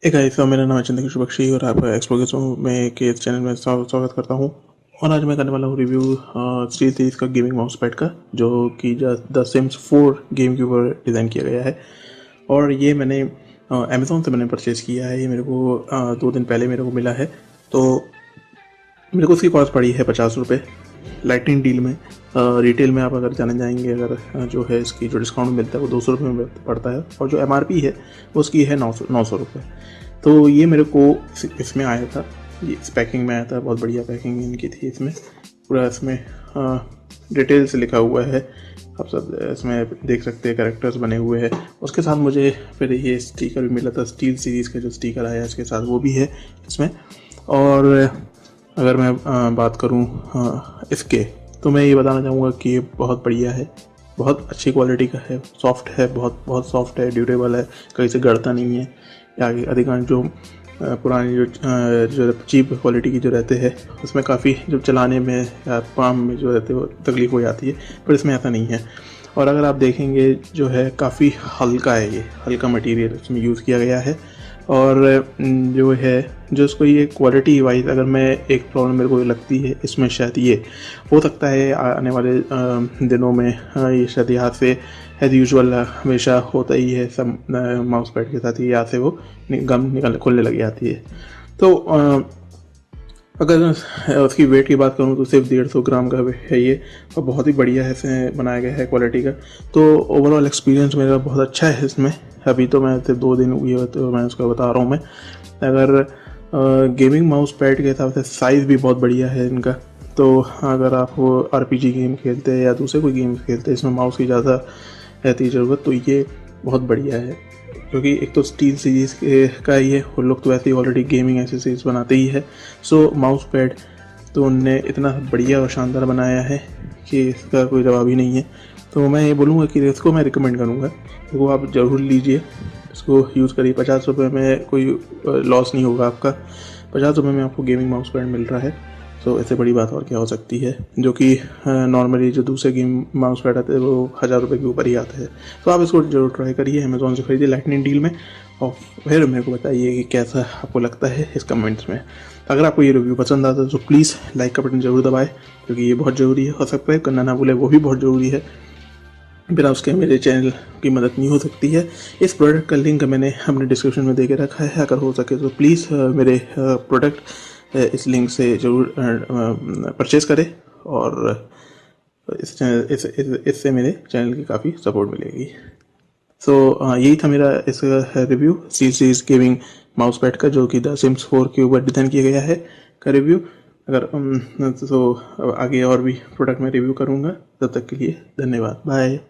एक गाइस, मेरा नाम है चंद्रकिशोर बख्शी और आपका एक्सप्लोरेशन में के इस चैनल में स्वागत करता हूं। और आज मैं करने वाला हूं रिव्यू सीरीज का गेमिंग माउस पैड का, जो कि द सिम्स 4 गेम के ऊपर डिज़ाइन किया गया है। और ये मैंने अमेज़ॉन से मैंने परचेज़ किया है। ये मेरे को 2 दिन पहले मेरे को मिला है। तो मेरे को उसकी कॉस्ट पड़ी है 50 रुपये लाइटनिंग डील में। रिटेल में आप अगर जाने जाएंगे, अगर जो है इसकी जो डिस्काउंट मिलता है वो 200 रुपये में पड़ता है, और जो MRP है वो उसकी है 900 रुपये। तो ये मेरे को इसमें आया था, ये इस पैकिंग में आया था। बहुत बढ़िया पैकिंग इनकी थी। इसमें पूरा इसमें डिटेल से लिखा हुआ है, आप सब इसमें देख सकते हैं, कैरेक्टर्स बने हुए हैं। उसके साथ मुझे फिर ये स्टिकर भी मिला था, स्टील सीरीज़ का जो स्टिकर आया इसके साथ वो भी है इसमें। और अगर मैं बात करूं इसके, तो मैं ये बताना चाहूँगा कि ये बहुत बढ़िया है, बहुत अच्छी क्वालिटी का है, सॉफ्ट है, बहुत बहुत सॉफ्ट है, ड्यूरेबल है, कहीं से गड़ता नहीं है। या अधिकांश जो पुरानी जो चीप क्वालिटी की जो रहते हैं उसमें काफ़ी जो चलाने में या पाम में जो रहते हैं वो तकलीफ हो जाती है, पर इसमें ऐसा नहीं है। और अगर आप देखेंगे जो है काफ़ी हल्का है, ये हल्का मटेरियल इसमें यूज़ किया गया है। और जो है जो इसको ये क्वालिटी वाइज, अगर मैं एक प्रॉब्लम मेरे को लगती है इसमें, शायद ये हो सकता है आने वाले दिनों में ये शायद यहाँ से एज यूजुअल हमेशा होता ही है सब माउस पैड के साथ, यहाँ से वो गम निकल खुलने लग जाती है। तो अगर उसकी वेट की बात करूँ तो सिर्फ 150 ग्राम का है ये, और बहुत ही बढ़िया है इसमें बनाया गया है क्वालिटी का। तो ओवरऑल एक्सपीरियंस मेरा बहुत अच्छा है इसमें। अभी तो मैं सिर्फ 2 दिन हुए तो मैं उसका बता रहा हूँ। मैं अगर गेमिंग माउस पैड के हिसाब से साइज़ भी बहुत बढ़िया है इनका। तो अगर आप वो RPG गेम खेलते हैं या दूसरे कोई गेम खेलते हैं, इसमें माउस की ज़्यादा रहती है ज़रूरत, तो ये बहुत बढ़िया है। क्योंकि एक तो स्टील सीरीज़ का ही है, और लोग तो वैसे ही ऑलरेडी गेमिंग एक्सेसरीज बनाते ही है। सो माउस पैड तो उनने इतना बढ़िया और शानदार बनाया है कि इसका कोई जवाब ही नहीं है। तो मैं ये बोलूँगा कि इसको मैं रिकमेंड करूँगा, इसको आप ज़रूर लीजिए, इसको यूज़ करिए। 50 रुपये में कोई लॉस नहीं होगा आपका। 50 रुपये में आपको गेमिंग माउस पैड मिल रहा है, तो इससे बड़ी बात और क्या हो सकती है। जो कि नॉर्मली जो दूसरे गेम माउस पैड आते हैं वो 1000 रुपये के ऊपर ही आते हैं। तो आप इसको जरूर ट्राई करिए, अमेज़ॉन से खरीदिए लाइटनिंग डील में, और फिर मेरे को बताइए कि कैसा आपको लगता है इस कमेंट्स में। अगर आपको ये रिव्यू पसंद आता है तो प्लीज़ लाइक का बटन जरूर दबाएं, क्योंकि ये बहुत ज़रूरी है। और सब्सक्राइब करना ना भूलें, वो भी बहुत ज़रूरी है। बिना उसके मेरे चैनल की मदद नहीं हो सकती है। इस प्रोडक्ट का लिंक मैंने अपने डिस्क्रिप्शन में दे के रखा है, अगर हो सके तो प्लीज़ मेरे प्रोडक्ट इस लिंक से ज़रूर परचेज़ करें, और इससे मेरे चैनल की काफ़ी सपोर्ट मिलेगी। सो यही था मेरा इस review series gaming mouse pad का, जो कि द सिम्स 4 के ऊपर डिज़ाइन किया गया है का रिव्यू। अगर तो आगे और भी प्रोडक्ट में रिव्यू करूँगा। तब तक के लिए धन्यवाद, बाय।